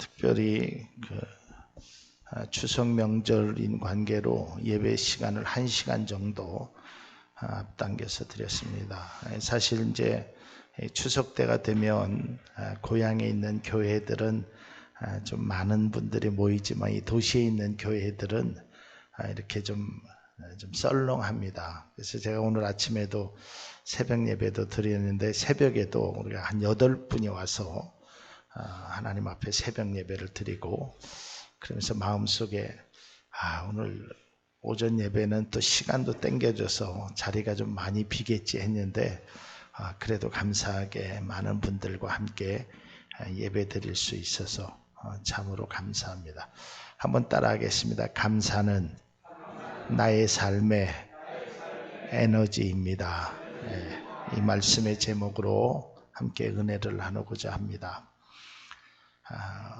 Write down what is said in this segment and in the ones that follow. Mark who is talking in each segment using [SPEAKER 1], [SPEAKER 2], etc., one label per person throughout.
[SPEAKER 1] 특별히 추석 명절인 관계로 예배 시간을 1시간 정도 앞당겨서 드렸습니다. 사실 이제 추석 때가 되면 고향에 있는 교회들은 좀 많은 분들이 모이지만 이 도시에 있는 교회들은 이렇게 좀 썰렁합니다. 그래서 제가 오늘 아침에도 새벽 예배도 드렸는데 새벽에도 우리가 한 8분이 와서 하나님 앞에 새벽 예배를 드리고 그러면서 마음속에 오늘 오전 예배는 또 시간도 땡겨져서 자리가 좀 많이 비겠지 했는데 그래도 감사하게 많은 분들과 함께 예배 드릴 수 있어서 참으로 감사합니다. 한번 따라하겠습니다. 감사는 나의 삶의 에너지입니다. 이 말씀의 제목으로 함께 은혜를 나누고자 합니다.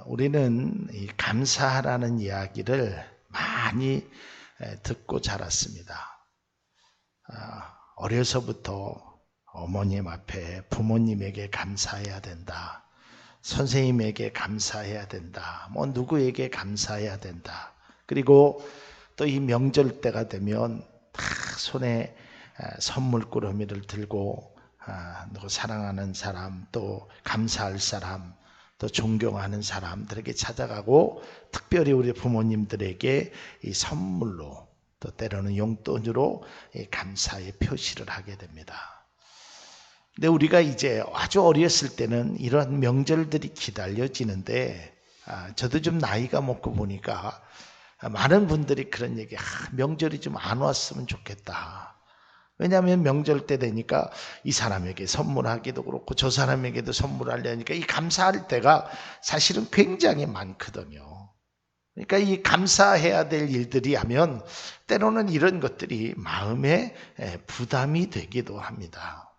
[SPEAKER 1] 우리는 이 감사하라는 이야기를 많이 듣고 자랐습니다. 어려서부터 어머님 앞에 부모님에게 감사해야 된다. 선생님에게 감사해야 된다. 누구에게 감사해야 된다. 그리고 또 이 명절 때가 되면 다 손에 선물꾸러미를 들고 누구 사랑하는 사람, 또 감사할 사람, 또 존경하는 사람들에게 찾아가고 특별히 우리 부모님들에게 이 선물로 또 때로는 용돈으로 이 감사의 표시를 하게 됩니다. 근데 우리가 이제 아주 어렸을 때는 이런 명절들이 기다려지는데 저도 좀 나이가 먹고 보니까 많은 분들이 그런 얘기, 명절이 좀 안 왔으면 좋겠다. 왜냐하면 명절 때 되니까 이 사람에게 선물하기도 그렇고 저 사람에게도 선물하려니까 이 감사할 때가 사실은 굉장히 많거든요. 그러니까 이 감사해야 될 일들이 하면 때로는 이런 것들이 마음에 부담이 되기도 합니다.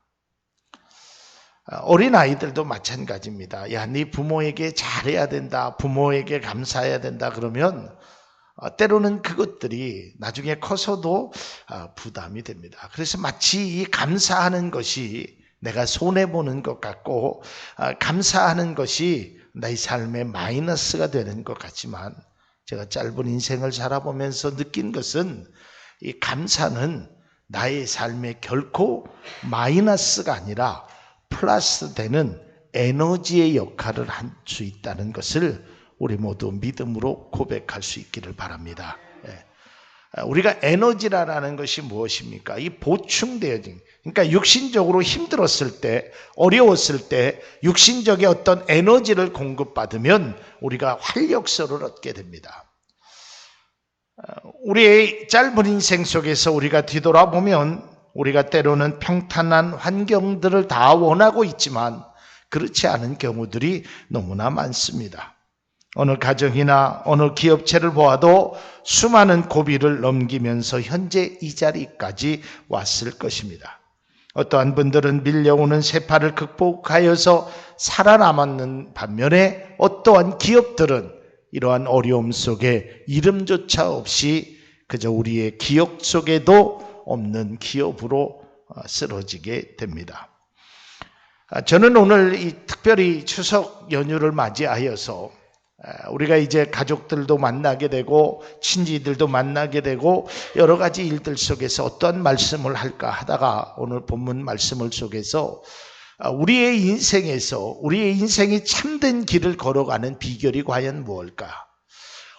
[SPEAKER 1] 어린아이들도 마찬가지입니다. 야, 네 부모에게 잘해야 된다. 부모에게 감사해야 된다. 그러면 때로는 그것들이 나중에 커서도 부담이 됩니다. 그래서 마치 이 감사하는 것이 내가 손해보는 것 같고 감사하는 것이 나의 삶에 마이너스가 되는 것 같지만 제가 짧은 인생을 살아보면서 느낀 것은 이 감사는 나의 삶에 결코 마이너스가 아니라 플러스 되는 에너지의 역할을 할 수 있다는 것을 우리 모두 믿음으로 고백할 수 있기를 바랍니다. 우리가 에너지라는 것이 무엇입니까? 이 보충되어진, 그러니까 육신적으로 힘들었을 때, 어려웠을 때 육신적인 어떤 에너지를 공급받으면 우리가 활력소를 얻게 됩니다. 우리의 짧은 인생 속에서 우리가 뒤돌아보면 우리가 때로는 평탄한 환경들을 다 원하고 있지만 그렇지 않은 경우들이 너무나 많습니다. 어느 가정이나 어느 기업체를 보아도 수많은 고비를 넘기면서 현재 이 자리까지 왔을 것입니다. 어떠한 분들은 밀려오는 세파를 극복하여서 살아남았는 반면에 어떠한 기업들은 이러한 어려움 속에 이름조차 없이 그저 우리의 기억 속에도 없는 기업으로 쓰러지게 됩니다. 저는 오늘 이 특별히 추석 연휴를 맞이하여서 우리가 이제 가족들도 만나게 되고 친지들도 만나게 되고 여러 가지 일들 속에서 어떤 말씀을 할까 하다가 오늘 본문 말씀을 속에서 우리의 인생에서 우리의 인생이 참된 길을 걸어가는 비결이 과연 무엇일까?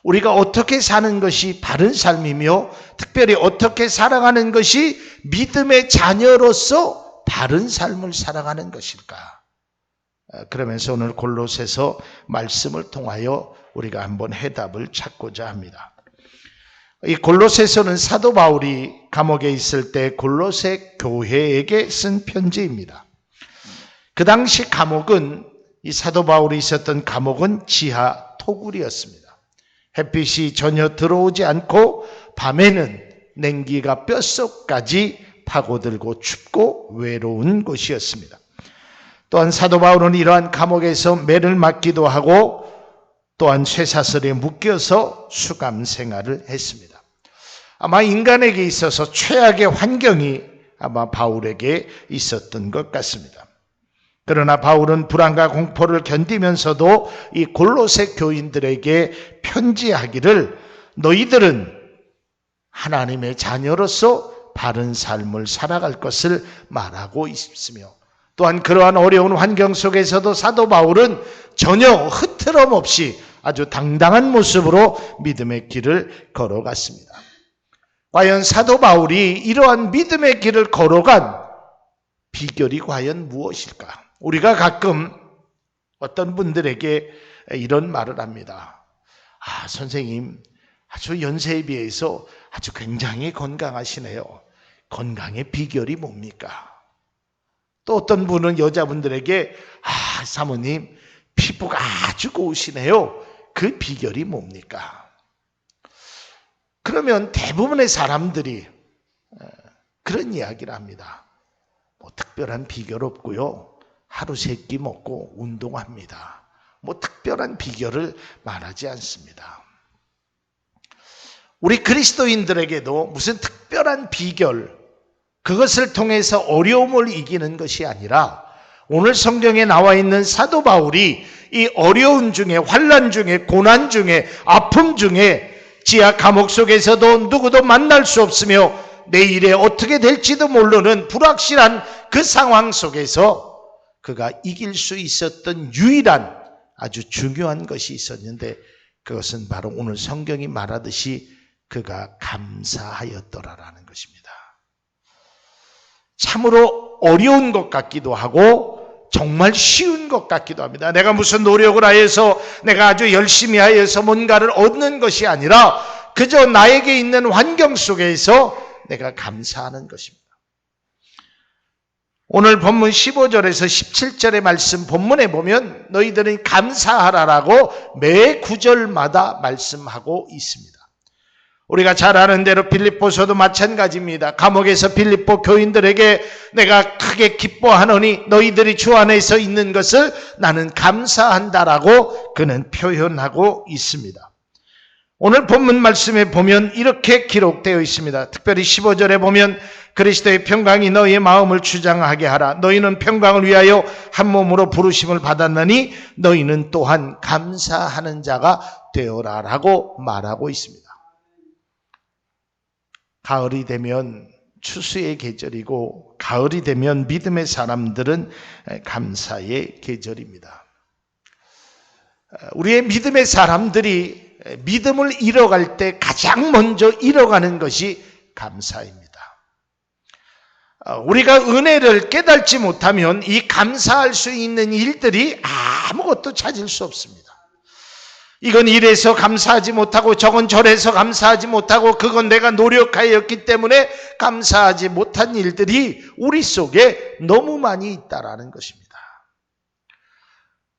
[SPEAKER 1] 우리가 어떻게 사는 것이 바른 삶이며 특별히 어떻게 살아가는 것이 믿음의 자녀로서 바른 삶을 살아가는 것일까? 그러면서 오늘 골로새서 말씀을 통하여 우리가 한번 해답을 찾고자 합니다. 이 골로새서는 사도 바울이 감옥에 있을 때 골로새 교회에게 쓴 편지입니다. 그 당시 감옥은 이 사도 바울이 있었던 감옥은 지하 토굴이었습니다. 햇빛이 전혀 들어오지 않고 밤에는 냉기가 뼛속까지 파고들고 춥고 외로운 곳이었습니다. 또한 사도 바울은 이러한 감옥에서 매를 맞기도 하고 또한 쇠사슬에 묶여서 수감 생활을 했습니다. 아마 인간에게 있어서 최악의 환경이 아마 바울에게 있었던 것 같습니다. 그러나 바울은 불안과 공포를 견디면서도 이 골로새 교인들에게 편지하기를 너희들은 하나님의 자녀로서 바른 삶을 살아갈 것을 말하고 있으며 또한 그러한 어려운 환경 속에서도 사도 바울은 전혀 흐트럼 없이 아주 당당한 모습으로 믿음의 길을 걸어갔습니다. 과연 사도 바울이 이러한 믿음의 길을 걸어간 비결이 과연 무엇일까? 우리가 가끔 어떤 분들에게 이런 말을 합니다. 선생님, 아주 연세에 비해서 아주 굉장히 건강하시네요. 건강의 비결이 뭡니까? 또 어떤 분은 여자분들에게 사모님, 피부가 아주 고우시네요. 그 비결이 뭡니까? 그러면 대부분의 사람들이 그런 이야기를 합니다. 특별한 비결 없고요. 하루 3끼 먹고 운동합니다. 특별한 비결을 말하지 않습니다. 우리 그리스도인들에게도 무슨 특별한 비결, 그것을 통해서 어려움을 이기는 것이 아니라 오늘 성경에 나와 있는 사도 바울이 이 어려운 중에, 환난 중에, 고난 중에, 아픔 중에 지하 감옥 속에서도 누구도 만날 수 없으며 내일에 어떻게 될지도 모르는 불확실한 그 상황 속에서 그가 이길 수 있었던 유일한 아주 중요한 것이 있었는데 그것은 바로 오늘 성경이 말하듯이 그가 감사하였더라라는 것입니다. 참으로 어려운 것 같기도 하고 정말 쉬운 것 같기도 합니다. 내가 무슨 노력을 하여서 내가 아주 열심히 하여서 뭔가를 얻는 것이 아니라 그저 나에게 있는 환경 속에서 내가 감사하는 것입니다. 오늘 본문 15절에서 17절의 말씀 본문에 보면 너희들은 감사하라라고 매 구절마다 말씀하고 있습니다. 우리가 잘 아는 대로 빌립보서도 마찬가지입니다. 감옥에서 빌립보 교인들에게 내가 크게 기뻐하노니 너희들이 주 안에서 있는 것을 나는 감사한다라고 그는 표현하고 있습니다. 오늘 본문 말씀에 보면 이렇게 기록되어 있습니다. 특별히 15절에 보면 그리스도의 평강이 너희의 마음을 주장하게 하라. 너희는 평강을 위하여 한 몸으로 부르심을 받았느니 너희는 또한 감사하는 자가 되어라라고 말하고 있습니다. 가을이 되면 추수의 계절이고 가을이 되면 믿음의 사람들은 감사의 계절입니다. 우리의 믿음의 사람들이 믿음을 잃어갈 때 가장 먼저 잃어가는 것이 감사입니다. 우리가 은혜를 깨닫지 못하면 이 감사할 수 있는 일들이 아무것도 찾을 수 없습니다. 이건 이래서 감사하지 못하고 저건 저래서 감사하지 못하고 그건 내가 노력하였기 때문에 감사하지 못한 일들이 우리 속에 너무 많이 있다라는 것입니다.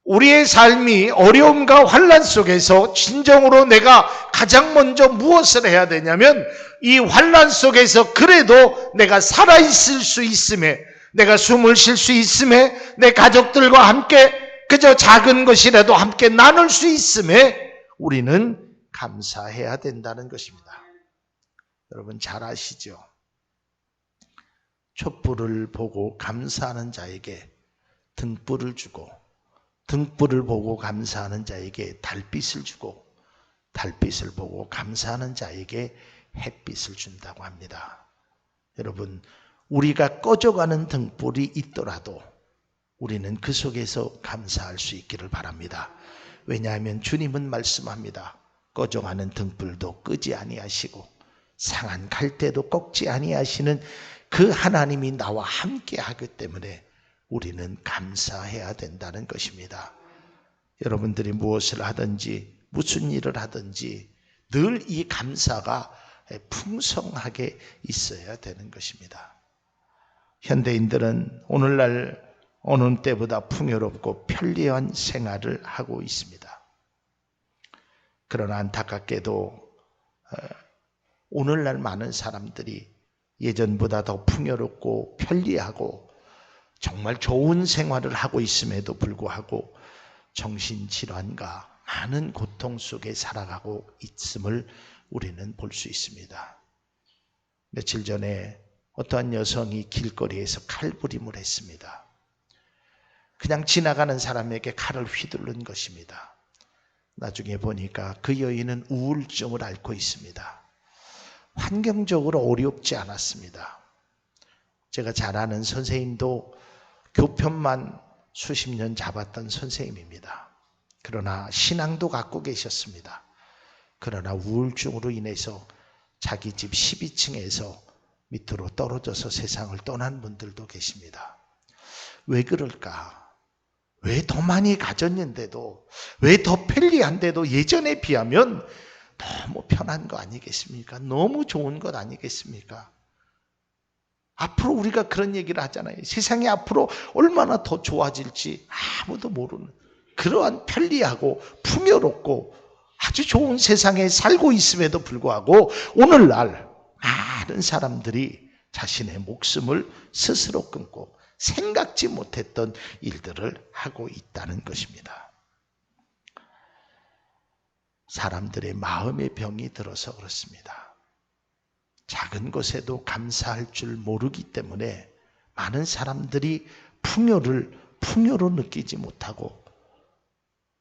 [SPEAKER 1] 우리의 삶이 어려움과 환난 속에서 진정으로 내가 가장 먼저 무엇을 해야 되냐면 이 환난 속에서 그래도 내가 살아있을 수 있음에, 내가 숨을 쉴 수 있음에, 내 가족들과 함께 그저 작은 것이라도 함께 나눌 수 있음에 우리는 감사해야 된다는 것입니다. 여러분 잘 아시죠? 촛불을 보고 감사하는 자에게 등불을 주고 등불을 보고 감사하는 자에게 달빛을 주고 달빛을 보고 감사하는 자에게 햇빛을 준다고 합니다. 여러분, 우리가 꺼져가는 등불이 있더라도 우리는 그 속에서 감사할 수 있기를 바랍니다. 왜냐하면 주님은 말씀합니다. 꺼져가는 등불도 끄지 아니하시고 상한 갈대도 꺾지 아니하시는 그 하나님이 나와 함께 하기 때문에 우리는 감사해야 된다는 것입니다. 여러분들이 무엇을 하든지 무슨 일을 하든지 늘 이 감사가 풍성하게 있어야 되는 것입니다. 현대인들은 오늘날 어느 때보다 풍요롭고 편리한 생활을 하고 있습니다. 그러나 안타깝게도 오늘날 많은 사람들이 예전보다 더 풍요롭고 편리하고 정말 좋은 생활을 하고 있음에도 불구하고 정신질환과 많은 고통 속에 살아가고 있음을 우리는 볼 수 있습니다. 며칠 전에 어떠한 여성이 길거리에서 칼부림을 했습니다. 그냥 지나가는 사람에게 칼을 휘두른 것입니다. 나중에 보니까 그 여인은 우울증을 앓고 있습니다. 환경적으로 어렵지 않았습니다. 제가 잘 아는 선생님도 교편만 수십 년 잡았던 선생님입니다. 그러나 신앙도 갖고 계셨습니다. 그러나 우울증으로 인해서 자기 집 12층에서 밑으로 떨어져서 세상을 떠난 분들도 계십니다. 왜 그럴까? 왜 더 많이 가졌는데도, 왜 더 편리한데도 예전에 비하면 너무 편한 거 아니겠습니까? 너무 좋은 것 아니겠습니까? 앞으로 우리가 그런 얘기를 하잖아요. 세상이 앞으로 얼마나 더 좋아질지 아무도 모르는 그러한 편리하고 풍요롭고 아주 좋은 세상에 살고 있음에도 불구하고 오늘날 많은 사람들이 자신의 목숨을 스스로 끊고 생각지 못했던 일들을 하고 있다는 것입니다. 사람들의 마음의 병이 들어서 그렇습니다. 작은 것에도 감사할 줄 모르기 때문에 많은 사람들이 풍요로 느끼지 못하고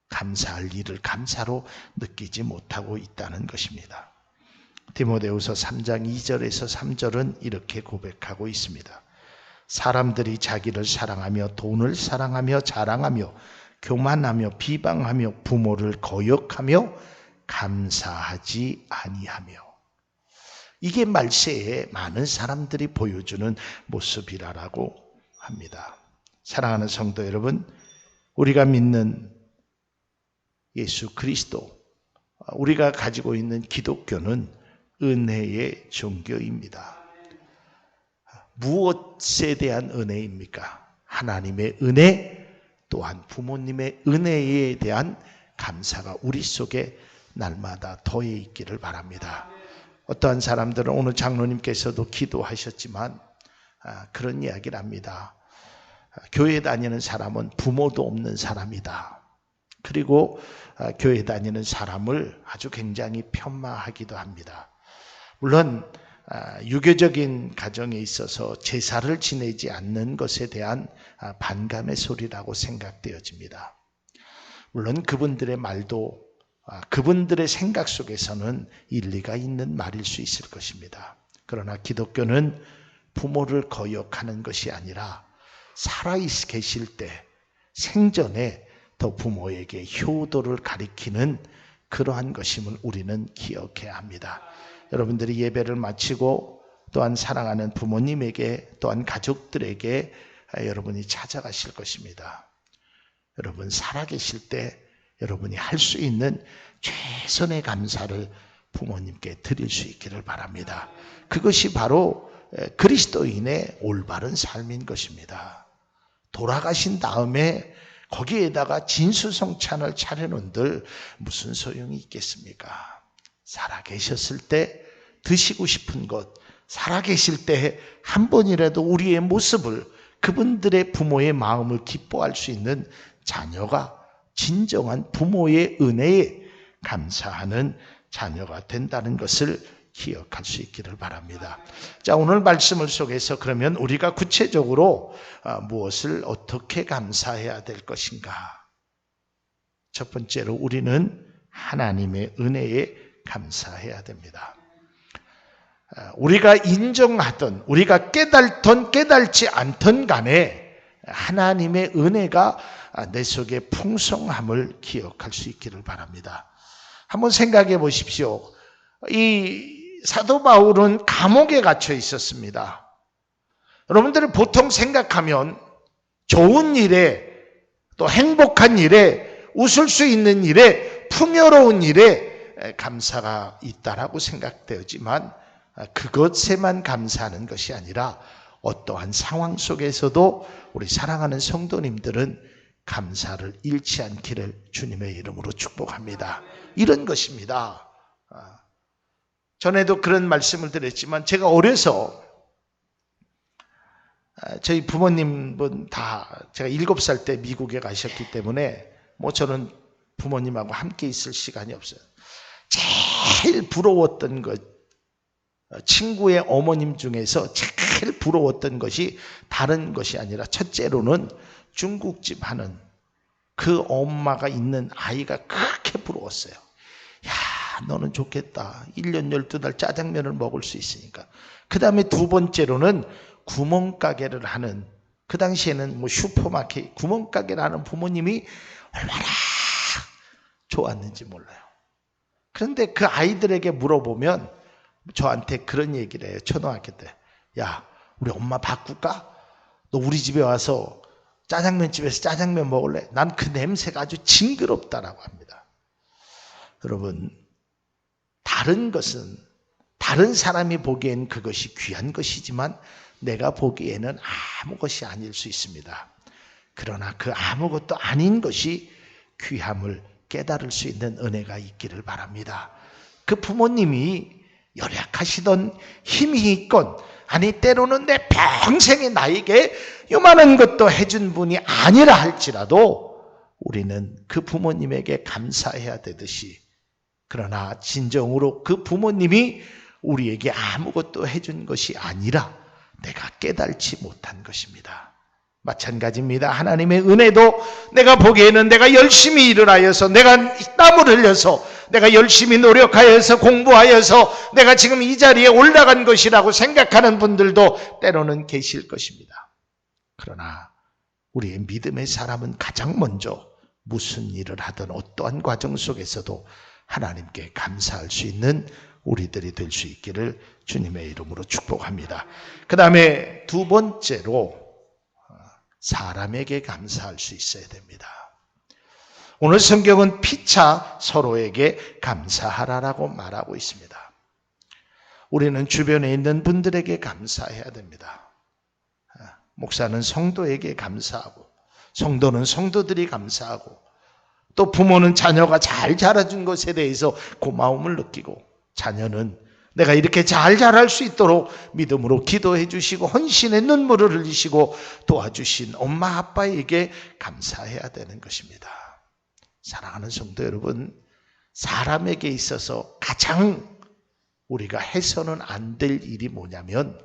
[SPEAKER 1] 감사할 일을 감사로 느끼지 못하고 있다는 것입니다. 디모데후서 3장 2절에서 3절은 이렇게 고백하고 있습니다. 사람들이 자기를 사랑하며 돈을 사랑하며 자랑하며 교만하며 비방하며 부모를 거역하며 감사하지 아니하며. 이게 말세에 많은 사람들이 보여주는 모습이라고 합니다. 사랑하는 성도 여러분, 우리가 믿는 예수 그리스도, 우리가 가지고 있는 기독교는 은혜의 종교입니다. 무엇에 대한 은혜입니까? 하나님의 은혜, 또한 부모님의 은혜에 대한 감사가 우리 속에 날마다 더해 있기를 바랍니다. 어떠한 사람들은 오늘 장로님께서도 기도하셨지만 그런 이야기를 합니다. 교회 다니는 사람은 부모도 없는 사람이다. 그리고 교회 다니는 사람을 아주 굉장히 편마하기도 합니다. 물론 유교적인 가정에 있어서 제사를 지내지 않는 것에 대한 반감의 소리라고 생각되어집니다. 물론 그분들의 말도 그분들의 생각 속에서는 일리가 있는 말일 수 있을 것입니다. 그러나 기독교는 부모를 거역하는 것이 아니라 살아 계실 때 생전에 더 부모에게 효도를 가리키는 그러한 것임을 우리는 기억해야 합니다. 여러분들이 예배를 마치고 또한 사랑하는 부모님에게 또한 가족들에게 여러분이 찾아가실 것입니다. 여러분 살아계실 때 여러분이 할 수 있는 최선의 감사를 부모님께 드릴 수 있기를 바랍니다. 그것이 바로 그리스도인의 올바른 삶인 것입니다. 돌아가신 다음에 거기에다가 진수성찬을 차려놓은들 무슨 소용이 있겠습니까? 살아계셨을 때 드시고 싶은 것, 살아계실 때 한 번이라도 우리의 모습을 그분들의 부모의 마음을 기뻐할 수 있는 자녀가 진정한 부모의 은혜에 감사하는 자녀가 된다는 것을 기억할 수 있기를 바랍니다. 자, 오늘 말씀을 속에서 그러면 우리가 구체적으로 무엇을 어떻게 감사해야 될 것인가? 첫 번째로 우리는 하나님의 은혜에 감사해야 됩니다. 우리가 인정하던, 우리가 깨달던 깨달지 않던 간에 하나님의 은혜가 내 속에 풍성함을 기억할 수 있기를 바랍니다. 한번 생각해 보십시오. 이 사도 바울은 감옥에 갇혀 있었습니다. 여러분들은 보통 생각하면 좋은 일에, 또 행복한 일에, 웃을 수 있는 일에, 풍요로운 일에 감사가 있다라고 생각되지만 그것에만 감사하는 것이 아니라 어떠한 상황 속에서도 우리 사랑하는 성도님들은 감사를 잃지 않기를 주님의 이름으로 축복합니다. 이런 것입니다. 전에도 그런 말씀을 드렸지만 제가 어려서 저희 부모님은 다 제가 7살 때 미국에 가셨기 때문에 저는 부모님하고 함께 있을 시간이 없어요. 제일 부러웠던 것, 친구의 어머님 중에서 제일 부러웠던 것이 다른 것이 아니라 첫째로는 중국집 하는 그 엄마가 있는 아이가 그렇게 부러웠어요. 야, 너는 좋겠다. 1년 12달 짜장면을 먹을 수 있으니까. 그 다음에 두 번째로는 구멍가게를 하는, 그 당시에는 뭐 슈퍼마켓 구멍가게를 하는 부모님이 얼마나 좋았는지 몰라요. 그런데 그 아이들에게 물어보면 저한테 그런 얘기를 해요. 초등학교 때. 야, 우리 엄마 바꿀까? 너 우리 집에 와서 짜장면집에서 짜장면 먹을래? 난 그 냄새가 아주 징그럽다라고 합니다. 여러분, 다른 것은 다른 사람이 보기엔 그것이 귀한 것이지만 내가 보기에는 아무 것이 아닐 수 있습니다. 그러나 그 아무것도 아닌 것이 귀함을 깨달을 수 있는 은혜가 있기를 바랍니다. 그 부모님이 열약하시던 힘이 있건, 아니 때로는 내 평생에 나에게 요만한 것도 해준 분이 아니라 할지라도 우리는 그 부모님에게 감사해야 되듯이, 그러나 진정으로 그 부모님이 우리에게 아무것도 해준 것이 아니라 내가 깨달지 못한 것입니다. 마찬가지입니다. 하나님의 은혜도 내가 보기에는 내가 열심히 일을 하여서, 내가 땀을 흘려서, 내가 열심히 노력하여서, 공부하여서 내가 지금 이 자리에 올라간 것이라고 생각하는 분들도 때로는 계실 것입니다. 그러나 우리의 믿음의 사람은 가장 먼저 무슨 일을 하든 어떠한 과정 속에서도 하나님께 감사할 수 있는 우리들이 될 수 있기를 주님의 이름으로 축복합니다. 그 다음에 두 번째로 사람에게 감사할 수 있어야 됩니다. 오늘 성경은 피차 서로에게 감사하라라고 말하고 있습니다. 우리는 주변에 있는 분들에게 감사해야 됩니다. 목사는 성도에게 감사하고, 성도는 성도들이 감사하고, 또 부모는 자녀가 잘 자라준 것에 대해서 고마움을 느끼고, 자녀는 내가 이렇게 잘 자랄 수 있도록 믿음으로 기도해 주시고 헌신의 눈물을 흘리시고 도와주신 엄마 아빠에게 감사해야 되는 것입니다. 사랑하는 성도 여러분, 사람에게 있어서 가장 우리가 해서는 안 될 일이 뭐냐면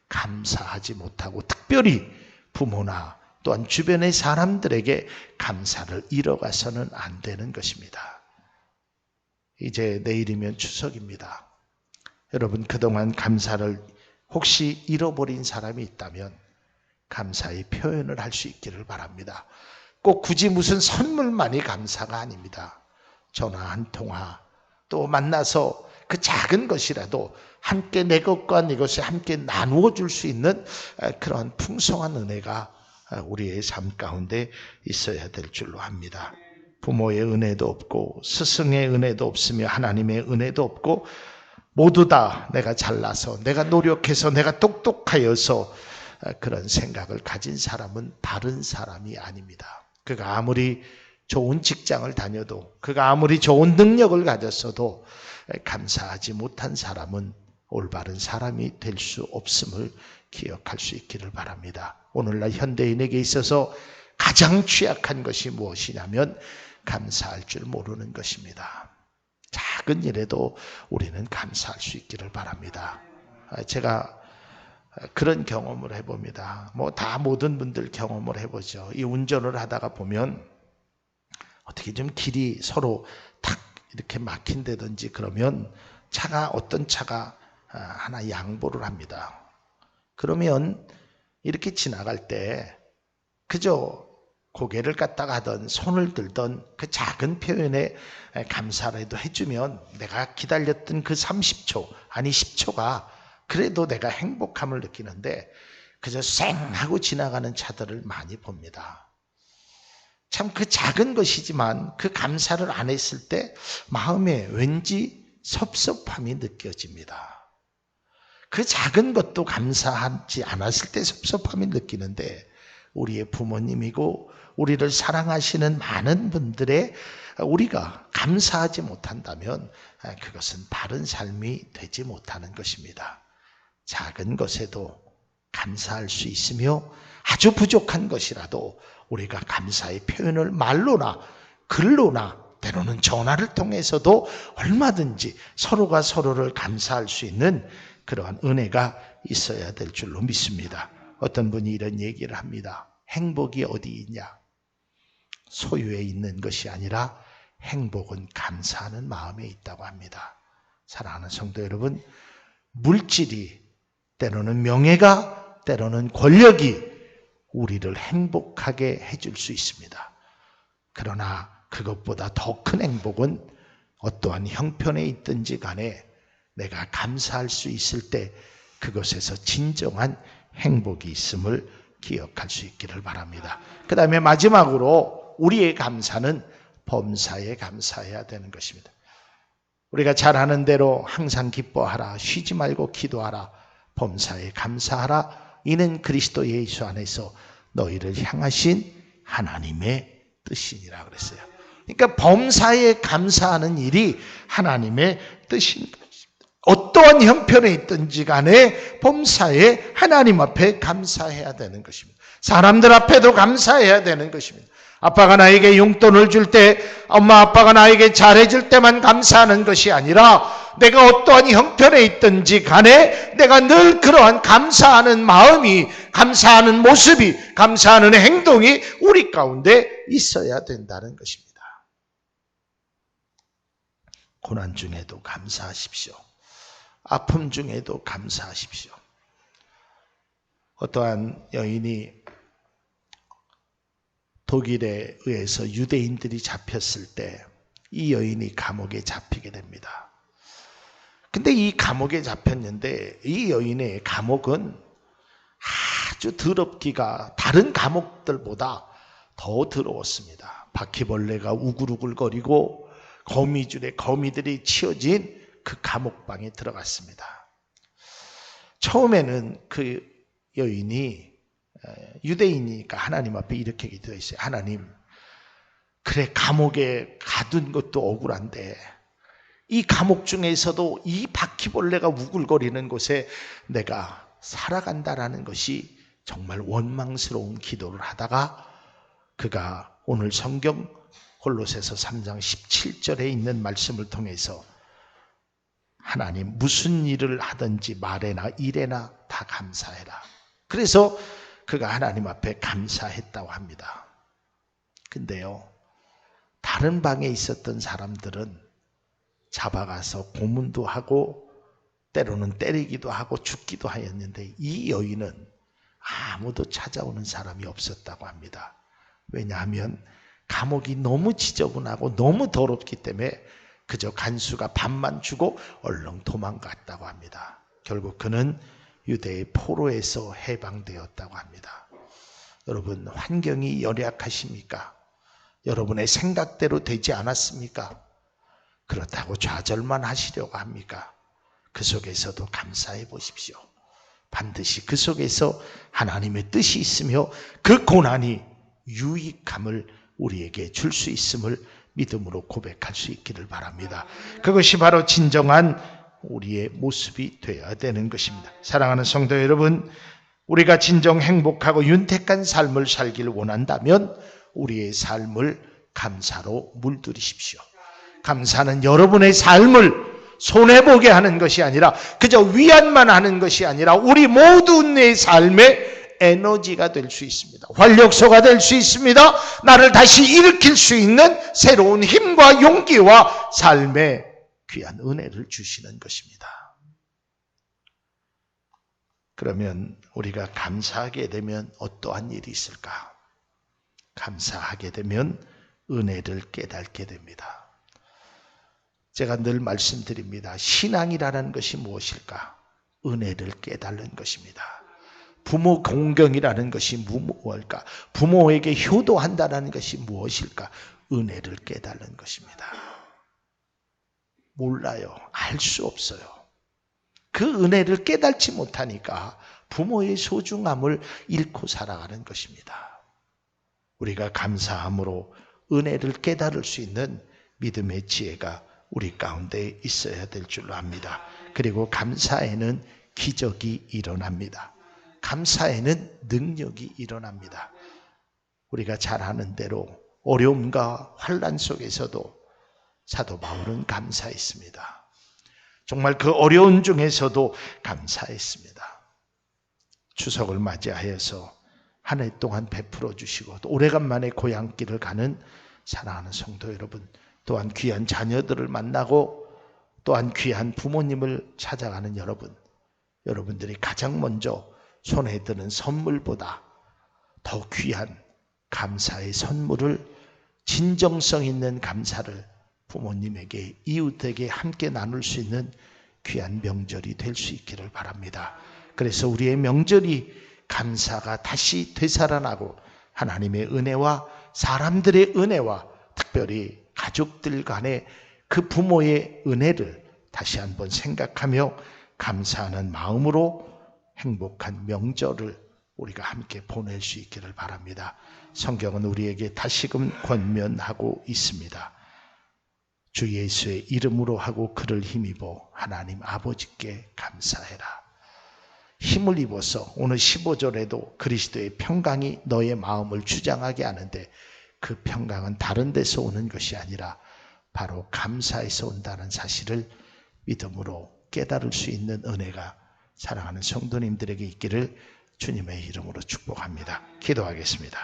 [SPEAKER 1] 감사하지 못하고, 특별히 부모나 또한 주변의 사람들에게 감사를 잃어가서는 안 되는 것입니다. 이제 내일이면 추석입니다. 여러분, 그동안 감사를 혹시 잃어버린 사람이 있다면 감사의 표현을 할 수 있기를 바랍니다. 꼭 굳이 무슨 선물만이 감사가 아닙니다. 전화 한 통화, 또 만나서 그 작은 것이라도 함께 내 것과 네 것을 함께 나누어 줄 수 있는 그런 풍성한 은혜가 우리의 삶 가운데 있어야 될 줄로 압니다. 부모의 은혜도 없고 스승의 은혜도 없으며 하나님의 은혜도 없고, 모두 다 내가 잘나서, 내가 노력해서, 내가 똑똑하여서 그런 생각을 가진 사람은 바른 사람이 아닙니다. 그가 아무리 좋은 직장을 다녀도, 그가 아무리 좋은 능력을 가졌어도 감사하지 못한 사람은 올바른 사람이 될 수 없음을 기억할 수 있기를 바랍니다. 오늘날 현대인에게 있어서 가장 취약한 것이 무엇이냐면 감사할 줄 모르는 것입니다. 작은 일에도 우리는 감사할 수 있기를 바랍니다. 제가 그런 경험을 해봅니다. 다 모든 분들 경험을 해보죠. 이 운전을 하다가 보면 어떻게 좀 길이 서로 탁 이렇게 막힌다든지 그러면 어떤 차가 하나 양보를 합니다. 그러면 이렇게 지나갈 때 그저 고개를 갖다가 하던 손을 들던 그 작은 표현에 감사라도 해주면 내가 기다렸던 그 30초 아니 10초가 그래도 내가 행복함을 느끼는데, 그저 쌩 하고 지나가는 차들을 많이 봅니다. 참 그 작은 것이지만 그 감사를 안 했을 때 마음에 왠지 섭섭함이 느껴집니다. 그 작은 것도 감사하지 않았을 때 섭섭함이 느끼는데, 우리의 부모님이고 우리를 사랑하시는 많은 분들의 우리가 감사하지 못한다면 그것은 바른 삶이 되지 못하는 것입니다. 작은 것에도 감사할 수 있으며 아주 부족한 것이라도 우리가 감사의 표현을 말로나 글로나 때로는 전화를 통해서도 얼마든지 서로가 서로를 감사할 수 있는 그러한 은혜가 있어야 될 줄로 믿습니다. 어떤 분이 이런 얘기를 합니다. 행복이 어디 있냐? 소유에 있는 것이 아니라 행복은 감사하는 마음에 있다고 합니다. 사랑하는 성도 여러분, 물질이, 때로는 명예가, 때로는 권력이 우리를 행복하게 해줄 수 있습니다. 그러나 그것보다 더 큰 행복은 어떠한 형편에 있든지 간에 내가 감사할 수 있을 때 그것에서 진정한 행복이 있음을 기억할 수 있기를 바랍니다. 그 다음에 마지막으로 우리의 감사는 범사에 감사해야 되는 것입니다. 우리가 잘 아는 대로 항상 기뻐하라, 쉬지 말고 기도하라, 범사에 감사하라. 이는 그리스도 예수 안에서 너희를 향하신 하나님의 뜻이니라 그랬어요. 그러니까 범사에 감사하는 일이 하나님의 뜻인 것입니다. 어떠한 형편에 있든지 간에 범사에 하나님 앞에 감사해야 되는 것입니다. 사람들 앞에도 감사해야 되는 것입니다. 아빠가 나에게 용돈을 줄 때, 엄마 아빠가 나에게 잘해줄 때만 감사하는 것이 아니라 내가 어떠한 형편에 있든지 간에 내가 늘 그러한 감사하는 마음이, 감사하는 모습이, 감사하는 행동이 우리 가운데 있어야 된다는 것입니다. 고난 중에도 감사하십시오. 아픔 중에도 감사하십시오. 어떠한 여인이 독일에 의해서 유대인들이 잡혔을 때 이 여인이 감옥에 잡히게 됩니다. 근데 이 감옥에 잡혔는데 이 여인의 감옥은 아주 더럽기가 다른 감옥들보다 더 더러웠습니다. 바퀴벌레가 우글우글거리고 거미줄에 거미들이 치어진 그 감옥방에 들어갔습니다. 처음에는 그 여인이 유대인이니까 하나님 앞에 이렇게 기도했어요. 하나님, 그래 감옥에 가둔 것도 억울한데 이 감옥 중에서도 이 바퀴벌레가 우글거리는 곳에 내가 살아간다라는 것이 정말 원망스러운 기도를 하다가 그가 오늘 성경 골로새서 3장 17절에 있는 말씀을 통해서 하나님 무슨 일을 하든지 말에나 일에나 다 감사해라. 그래서 그가 하나님 앞에 감사했다고 합니다. 근데요, 다른 방에 있었던 사람들은 잡아가서 고문도 하고 때로는 때리기도 하고 죽기도 하였는데 이 여인은 아무도 찾아오는 사람이 없었다고 합니다. 왜냐하면 감옥이 너무 지저분하고 너무 더럽기 때문에 그저 간수가 밥만 주고 얼른 도망갔다고 합니다. 결국 그는 유대의 포로에서 해방되었다고 합니다. 여러분, 환경이 열악하십니까? 여러분의 생각대로 되지 않았습니까? 그렇다고 좌절만 하시려고 합니까? 그 속에서도 감사해 보십시오. 반드시 그 속에서 하나님의 뜻이 있으며 그 고난이 유익함을 우리에게 줄 수 있음을 믿음으로 고백할 수 있기를 바랍니다. 그것이 바로 진정한 우리의 모습이 되어야 되는 것입니다. 사랑하는 성도 여러분, 우리가 진정 행복하고 윤택한 삶을 살기를 원한다면 우리의 삶을 감사로 물들이십시오. 감사는 여러분의 삶을 손해보게 하는 것이 아니라 그저 위안만 하는 것이 아니라 우리 모두의 삶의 에너지가 될 수 있습니다. 활력소가 될 수 있습니다. 나를 다시 일으킬 수 있는 새로운 힘과 용기와 삶의 귀한 은혜를 주시는 것입니다. 그러면 우리가 감사하게 되면 어떠한 일이 있을까? 감사하게 되면 은혜를 깨닫게 됩니다. 제가 늘 말씀드립니다. 신앙이라는 것이 무엇일까? 은혜를 깨닫는 것입니다. 부모 공경이라는 것이 무엇일까? 부모에게 효도한다는 것이 무엇일까? 은혜를 깨닫는 것입니다. 몰라요. 알 수 없어요. 그 은혜를 깨닫지 못하니까 부모의 소중함을 잃고 살아가는 것입니다. 우리가 감사함으로 은혜를 깨달을 수 있는 믿음의 지혜가 우리 가운데 있어야 될 줄로 압니다. 그리고 감사에는 기적이 일어납니다. 감사에는 능력이 일어납니다. 우리가 잘 아는 대로 어려움과 환난 속에서도 사도 바울은 감사했습니다. 정말 그 어려운 중에서도 감사했습니다. 추석을 맞이하여서 한 해 동안 베풀어 주시고 또 오래간만에 고향길을 가는 사랑하는 성도 여러분, 또한 귀한 자녀들을 만나고 또한 귀한 부모님을 찾아가는 여러분, 여러분들이 가장 먼저 손에 드는 선물보다 더 귀한 감사의 선물을, 진정성 있는 감사를 부모님에게, 이웃에게 함께 나눌 수 있는 귀한 명절이 될 수 있기를 바랍니다. 그래서 우리의 명절이 감사가 다시 되살아나고 하나님의 은혜와 사람들의 은혜와 특별히 가족들 간의 그 부모의 은혜를 다시 한번 생각하며 감사하는 마음으로 행복한 명절을 우리가 함께 보낼 수 있기를 바랍니다. 성경은 우리에게 다시금 권면하고 있습니다. 주 예수의 이름으로 하고 그를 힘입어 하나님 아버지께 감사해라. 힘을 입어서 오늘 15절에도 그리스도의 평강이 너의 마음을 주장하게 하는데 그 평강은 다른 데서 오는 것이 아니라 바로 감사에서 온다는 사실을 믿음으로 깨달을 수 있는 은혜가 사랑하는 성도님들에게 있기를 주님의 이름으로 축복합니다. 기도하겠습니다.